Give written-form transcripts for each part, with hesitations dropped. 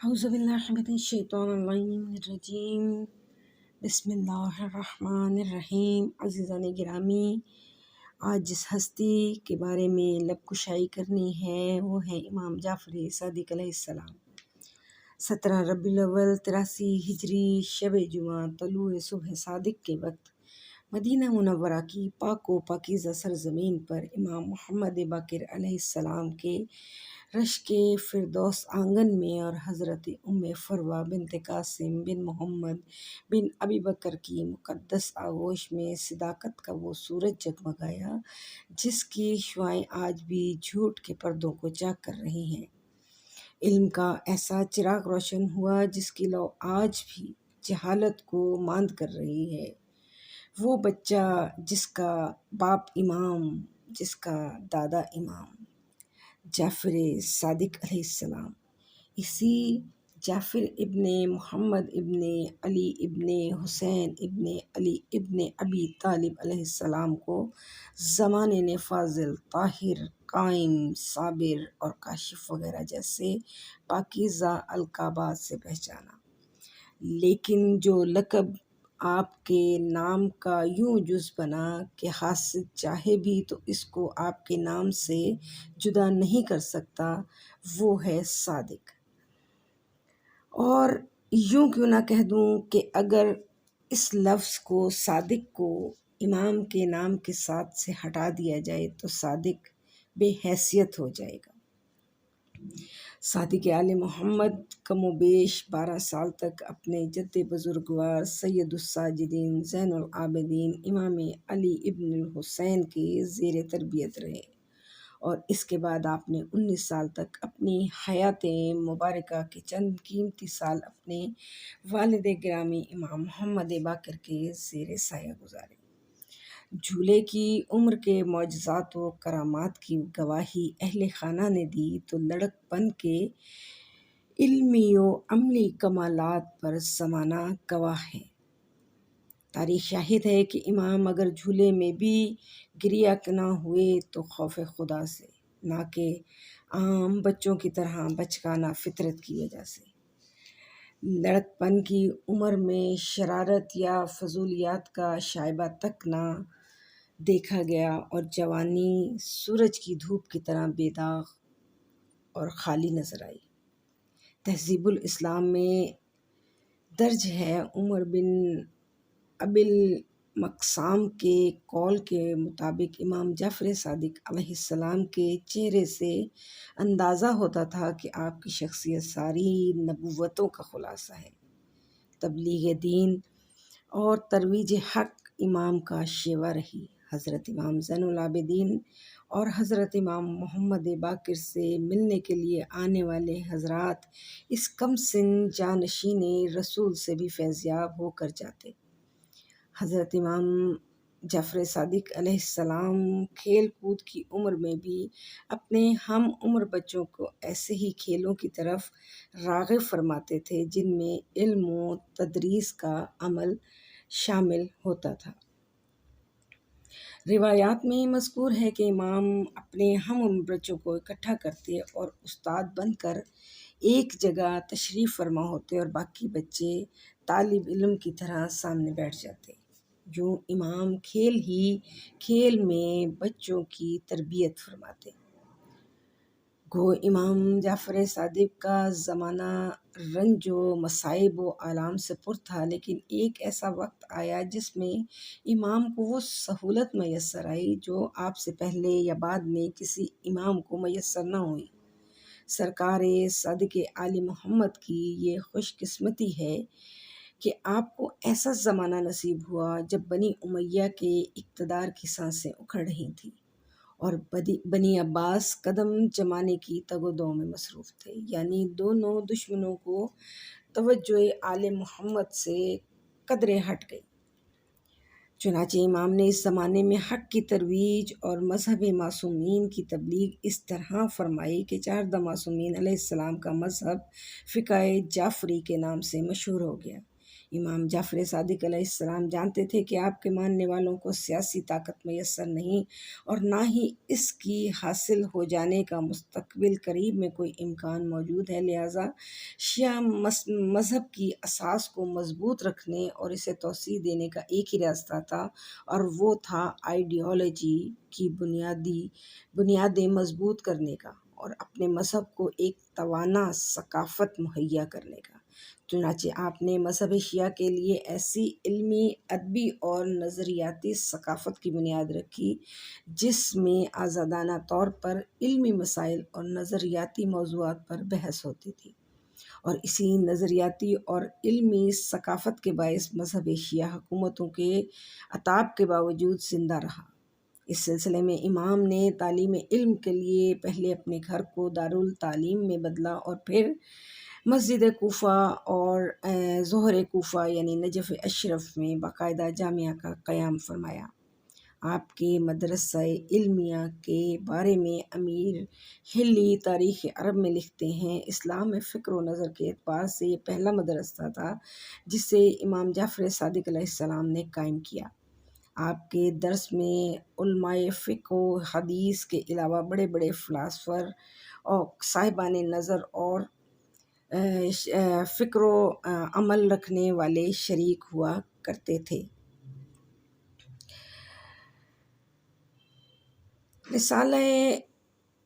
اعوذ باللہ من الشیطان الرجیم بسم اللہ الرحمن الرحیم۔ عزیزان گرامی، آج جس ہستی کے بارے میں لب کشائی کرنی ہے وہ ہے امام جعفر صادق علیہ السلام۔ 17 ربیع الاول 83 ہجری شب جمعہ طلوع صبح صادق کے وقت مدینہ منورہ کی پاک و پاکیزہ سرزمین پر امام محمد باقر علیہ السلام کے رشک فردوس آنگن میں اور حضرت ام فروہ بنت قاسم بن محمد بن ابی بکر کی مقدس آغوش میں صداقت کا وہ سورج جگمگایا جس کی شعاعیں آج بھی جھوٹ کے پردوں کو چاک کر رہی ہیں۔ علم کا ایسا چراغ روشن ہوا جس کی لو آج بھی جہالت کو ماند کر رہی ہے۔ وہ بچہ جس کا باپ امام، جس کا دادا امام، جعفر صادق علیہ السلام، اسی جعفر ابن محمد ابن علی ابن حسین ابن علی ابن ابی طالب علیہ السلام کو زمانے نے فاضل، طاہر، قائم، صابر اور کاشف وغیرہ جیسے پاکیزہ القابات سے پہچانا، لیکن جو لقب آپ کے نام کا یوں جز بنا کہ حاسد چاہے بھی تو اس کو آپ کے نام سے جدا نہیں کر سکتا، وہ ہے صادق۔ اور یوں کیوں نہ کہہ دوں کہ اگر اس لفظ کو، صادق کو، امام کے نام کے ساتھ سے ہٹا دیا جائے تو صادق بے حیثیت ہو جائے گا۔ صادق آل محمد کم و بیش 12 سال تک اپنے جد بزرگوار سید الساجدین زین العابدین امام علی ابن الحسین کے زیر تربیت رہے، اور اس کے بعد آپ نے 19 سال تک اپنی حیات مبارکہ کے چند قیمتی سال اپنے والد گرامی امام محمد باقر کے زیر سایہ گزارے۔ جھولے کی عمر کے معجزات و کرامات کی گواہی اہل خانہ نے دی تو لڑک پن کے علمی و عملی کمالات پر زمانہ گواہ ہے۔ تاریخ شاہد ہے کہ امام اگر جھولے میں بھی گریا نہ ہوئے تو خوف خدا سے، نہ کہ عام بچوں کی طرح بچگانہ فطرت کی وجہ سے۔ لڑک پن کی عمر میں شرارت یا فضولیات کا شائبہ تک نہ دیکھا گیا، اور جوانی سورج کی دھوپ کی طرح بے داغ اور خالی نظر آئی۔ تہذیب الاسلام میں درج ہے، عمر بن ابی المقسام کے قول کے مطابق امام جعفر صادق علیہ السلام کے چہرے سے اندازہ ہوتا تھا کہ آپ کی شخصیت ساری نبوتوں کا خلاصہ ہے۔ تبلیغ دین اور ترویج حق امام کا شیوا رہی۔ حضرت امام زین العابدین اور حضرت امام محمد باقر سے ملنے کے لیے آنے والے حضرات اس کم سن جانشین رسول سے بھی فیضیاب ہو کر جاتے۔ حضرت امام جعفر صادق علیہ السلام کھیل کود کی عمر میں بھی اپنے ہم عمر بچوں کو ایسے ہی کھیلوں کی طرف راغب فرماتے تھے جن میں علم و تدریس کا عمل شامل ہوتا تھا۔ روایات میں مذکور ہے کہ امام اپنے ہم عمر بچوں کو اکٹھا کرتے اور استاد بن کر ایک جگہ تشریف فرما ہوتے اور باقی بچے طالب علم کی طرح سامنے بیٹھ جاتے۔ یوں امام کھیل ہی کھیل میں بچوں کی تربیت فرماتے۔ گو امام جعفر صادق کا زمانہ رنج و مصائب و آلام سے پر تھا، لیکن ایک ایسا وقت آیا جس میں امام کو وہ سہولت میسر آئی جو آپ سے پہلے یا بعد میں کسی امام کو میسر نہ ہوئی۔ سرکار صادق آل محمد کی یہ خوش قسمتی ہے کہ آپ کو ایسا زمانہ نصیب ہوا جب بنی امیہ کے اقتدار کی سانسیں اکھڑ رہی تھیں اور بنی عباس قدم جمانے کی تگ و دو میں مصروف تھے، یعنی دونوں دشمنوں کو توجہ آل محمد سے قدرے ہٹ گئی۔ چنانچہ امام نے اس زمانے میں حق کی ترویج اور مذہب معصومین کی تبلیغ اس طرح فرمائی کہ 4 معصومین علیہ السلام کا مذہب فقہ جعفری کے نام سے مشہور ہو گیا۔ امام جعفر صادق علیہ السلام جانتے تھے کہ آپ کے ماننے والوں کو سیاسی طاقت میسر نہیں اور نہ ہی اس کی حاصل ہو جانے کا مستقبل قریب میں کوئی امکان موجود ہے، لہٰذا شیعہ مذہب کی اساس کو مضبوط رکھنے اور اسے توسیع دینے کا ایک ہی راستہ تھا، اور وہ تھا آئیڈیالوجی کی بنیادیں مضبوط کرنے کا اور اپنے مذہب کو ایک توانا ثقافت مہیا کرنے کا۔ چنانچہ آپ نے مذہب شیعہ کے لیے ایسی علمی، ادبی اور نظریاتی ثقافت کی بنیاد رکھی جس میں آزادانہ طور پر علمی مسائل اور نظریاتی موضوعات پر بحث ہوتی تھی، اور اسی نظریاتی اور علمی ثقافت کے باعث مذہب شیعہ حکومتوں کے عتاب کے باوجود زندہ رہا۔ اس سلسلے میں امام نے تعلیم علم کے لیے پہلے اپنے گھر کو دارالتعلیم میں بدلا اور پھر مسجد کوفہ اور ظہر کوفہ یعنی نجف اشرف میں باقاعدہ جامعہ کا قیام فرمایا۔ آپ کے مدرسہ علمیہ کے بارے میں امیر ہلی تاریخ عرب میں لکھتے ہیں، اسلام میں فکر و نظر کے اعتبار سے یہ پہلا مدرسہ تھا جسے امام جعفر صادق علیہ السلام نے قائم کیا۔ آپ کے درس میں علماء فقہ و حدیث کے علاوہ بڑے بڑے فلاسفر اور صاحبان نظر اور فکر و عمل رکھنے والے شریک ہوا کرتے تھے۔ رسالہ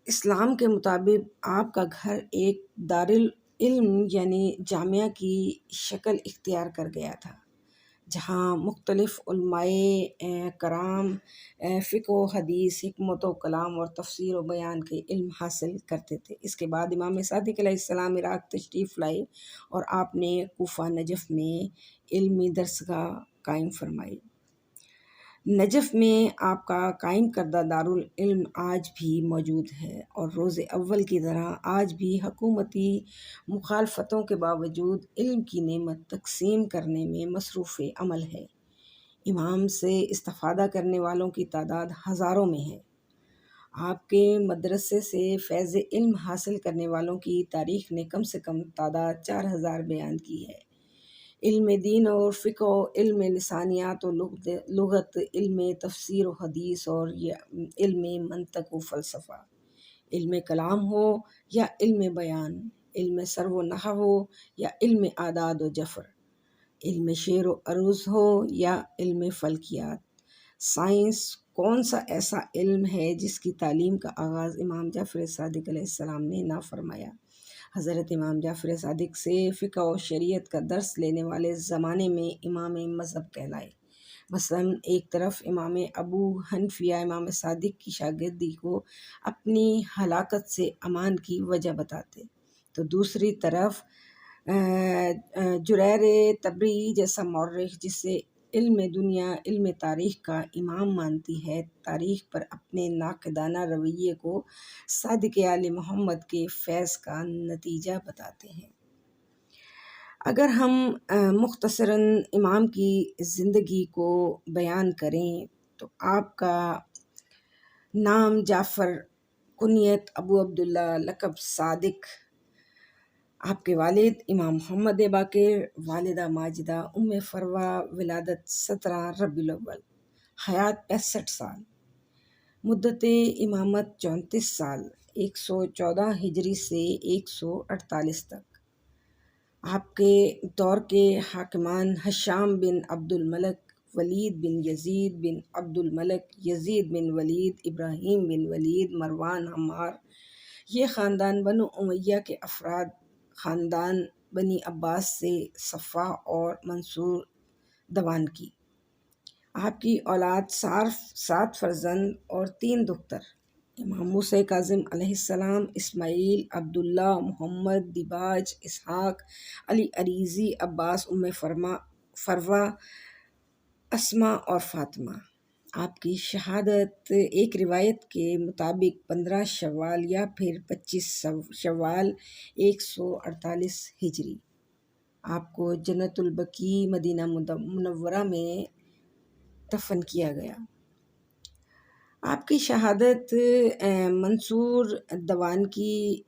اسلام کے مطابق آپ کا گھر ایک دارالعلم یعنی جامعہ کی شکل اختیار کر گیا تھا، جہاں مختلف علماء کرام فقہ و حدیث، حکمت و کلام اور تفسیر و بیان کے علم حاصل کرتے تھے۔ اس کے بعد امام صادق علیہ السلام عراق تشریف لائے اور آپ نے کوفہ نجف میں علمی درسگاہ قائم فرمائی۔ نجف میں آپ کا قائم کردہ دارالعلم آج بھی موجود ہے اور روز اول کی طرح آج بھی حکومتی مخالفتوں کے باوجود علم کی نعمت تقسیم کرنے میں مصروف عمل ہے۔ امام سے استفادہ کرنے والوں کی تعداد ہزاروں میں ہے۔ آپ کے مدرسے سے فیض علم حاصل کرنے والوں کی تاریخ نے کم سے کم تعداد 4000 بیان کی ہے۔ علم دین اور فقہ، علم لسانیات و لغت، علم تفسیر و حدیث اور علم منطق و فلسفہ، علم کلام ہو یا علم بیان، علم سرو و نحو ہو یا علم اعداد و جفر، علم شعر و عروض ہو یا علم فلکیات، سائنس، کون سا ایسا علم ہے جس کی تعلیم کا آغاز امام جعفر صادق علیہ السلام نے نہ فرمایا؟ حضرت امام جعفر صادق سے فقہ و شریعت کا درس لینے والے زمانے میں امام مذہب کہلائے۔ مثلاً ایک طرف امام ابو حنیفہ امام صادق کی شاگردی کو اپنی ہلاکت سے امان کی وجہ بتاتے، تو دوسری طرف جریر طبری جیسا مورخ جسے علم دنیا، علم تاریخ کا امام مانتی ہے، تاریخ پر اپنے ناقدانہ رویے کو صادق آل محمد کے فیض کا نتیجہ بتاتے ہیں۔ اگر ہم مختصراً امام کی زندگی کو بیان کریں تو آپ کا نام جعفر، کنیت ابو عبداللہ، لقب صادق، آپ کے والد امام محمد باقر، والدہ ماجدہ، ام فروہ، ولادت 17 ربیع الاول، حیات 65 سال، مدت امامت 34 سال 114 ہجری سے 148 تک۔ آپ کے دور کے حاکمان ہشام بن عبد الملک، ولید بن یزید بن عبد الملک، یزید بن ولید، ابراہیم بن ولید، مروان، عمار، یہ خاندان بنو امیہ کے افراد خاندان بنی عباس سے صفا اور منصور دوان کی۔ آپ کی اولاد 7 فرزند اور 3 دختر، امام موسیٰ کاظم علیہ السلام، اسماعیل، عبداللہ، محمد، دیباج، اسحاق، علی عریضی، عباس، ام فروہ، اسماء اور فاطمہ۔ آپ کی شہادت ایک روایت کے مطابق 15 شوال یا پھر 25 شوال 148 ہجری۔ آپ کو جنت البقیع مدینہ منورہ میں دفن کیا گیا۔ آپ کی شہادت منصور دوان کی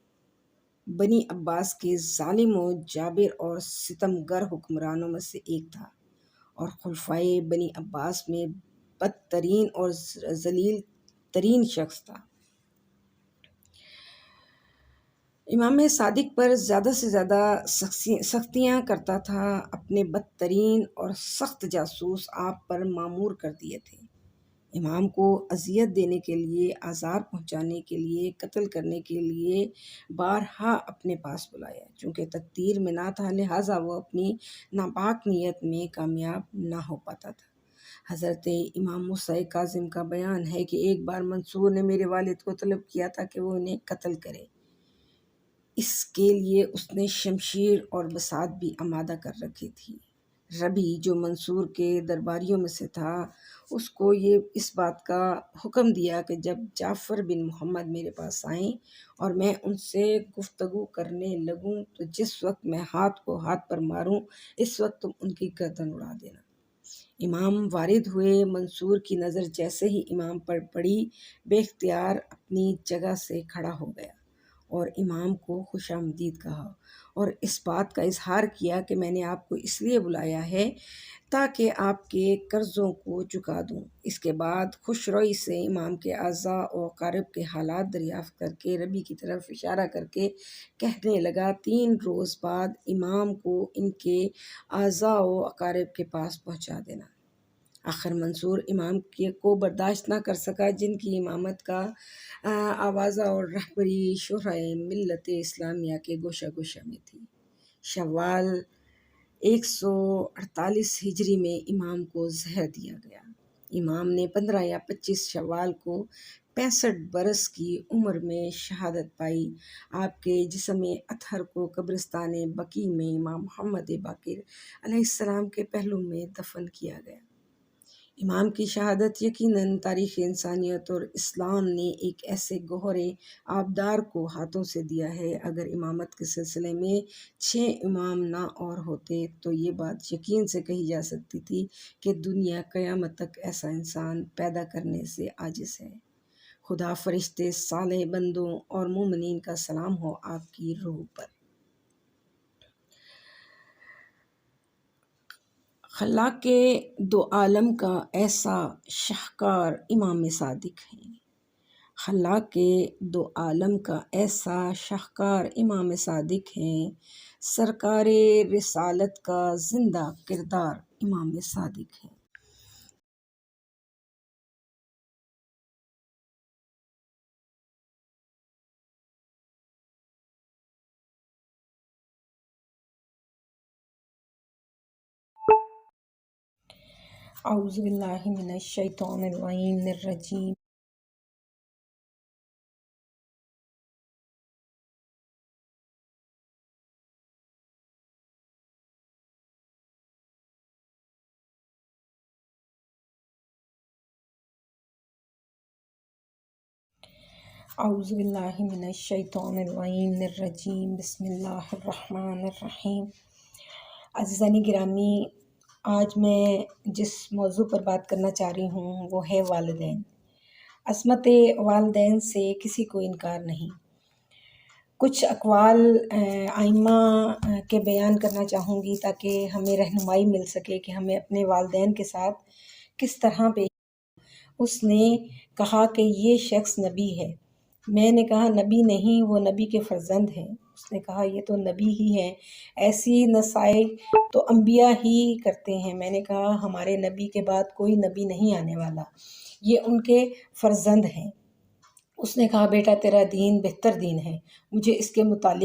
بنی عباس کے ظالم و جابر اور ستمگر حکمرانوں میں سے ایک تھا، اور خلفائے بنی عباس میں بدترین اور ذلیل ترین شخص تھا۔ امام صادق پر زیادہ سے زیادہ سختیاں کرتا تھا، اپنے بدترین اور سخت جاسوس آپ پر مامور کر دیے تھے۔ امام کو اذیت دینے کے لیے، آزار پہنچانے کے لیے، قتل کرنے کے لیے بارہا اپنے پاس بلایا۔ چونکہ تقدیر میں نہ تھا، لہٰذا وہ اپنی ناپاک نیت میں کامیاب نہ ہو پاتا تھا۔ حضرت امام موسیٰ کاظم کا بیان ہے کہ ایک بار منصور نے میرے والد کو طلب کیا تھا کہ وہ انہیں قتل کرے۔ اس کے لیے اس نے شمشیر اور بساط بھی آمادہ کر رکھی تھی۔ ربی جو منصور کے درباریوں میں سے تھا، اس کو اس بات کا حکم دیا کہ جب جعفر بن محمد میرے پاس آئیں اور میں ان سے گفتگو کرنے لگوں تو جس وقت میں ہاتھ کو ہاتھ پر ماروں، اس وقت تم ان کی گردن اڑا دینا۔ امام وارد ہوئے۔ منصور کی نظر جیسے ہی امام پر پڑی، بے اختیار اپنی جگہ سے کھڑا ہو گیا اور امام کو خوش آمدید کہا اور اس بات کا اظہار کیا کہ میں نے آپ کو اس لیے بلایا ہے تاکہ آپ کے قرضوں کو چکا دوں۔ اس کے بعد خوش روئی سے امام کے اعضاء و اقارب کے حالات دریافت کر کے ربی کی طرف اشارہ کر کے کہنے لگا، 3 روز بعد امام کو ان کے اعضاء و اقارب کے پاس پہنچا دینا۔ آخر منصور امام کو برداشت نہ کر سکا، جن کی امامت کا آوازہ اور رہبری شورائے ملت اسلامیہ کے گوشہ گوشہ میں تھی۔ شوال 148 ہجری میں امام کو زہر دیا گیا۔ امام نے 15 یا 25 شوال کو 65 برس کی عمر میں شہادت پائی۔ آپ کے جسم اطہر کو قبرستان بقیع میں امام محمد باقر علیہ السلام کے پہلو میں دفن کیا گیا۔ امام کی شہادت یقیناً تاریخ انسانیت اور اسلام نے ایک ایسے گوہر آبدار کو ہاتھوں سے دیا ہے۔ اگر امامت کے سلسلے میں 6 امام نہ اور ہوتے تو یہ بات یقین سے کہی جا سکتی تھی کہ دنیا قیامت تک ایسا انسان پیدا کرنے سے عاجز ہے۔ خدا فرشتے، صالح بندوں اور مومنین کا سلام ہو آپ کی روح پر۔ خلاق کے 2 عالم کا ایسا شاہکار امام صادق ہیں۔ خلاق کے 2 عالم کا ایسا شاہکار امام صادق ہیں۔ سرکار رسالت کا زندہ کردار امام صادق ہے۔ اعوذ باللہ من الشیطان الرجیم۔ اعوذ باللہ من الشیطان الرجیم۔ بسم اللہ الرحمن الرحیم۔ عزیزان گرامی، آج میں جس موضوع پر بات کرنا چاہ رہی ہوں وہ ہے والدین۔ عصمت والدین سے کسی کو انکار نہیں۔ کچھ اقوال ائمہ کے بیان کرنا چاہوں گی تاکہ ہمیں رہنمائی مل سکے کہ ہمیں اپنے والدین کے ساتھ کس طرح پیش۔ اس نے کہا کہ یہ شخص نبی ہے۔ میں نے کہا نبی نہیں، وہ نبی کے فرزند ہیں۔ اس نے کہا یہ تو نبی ہی ہیں، ایسی نصائح تو انبیاء ہی کرتے ہیں۔ میں نے کہا ہمارے نبی کے بعد کوئی نبی نہیں آنے والا، یہ ان کے فرزند ہیں۔ اس نے کہا بیٹا تیرا دین بہتر دین ہے، مجھے اس کے متعلق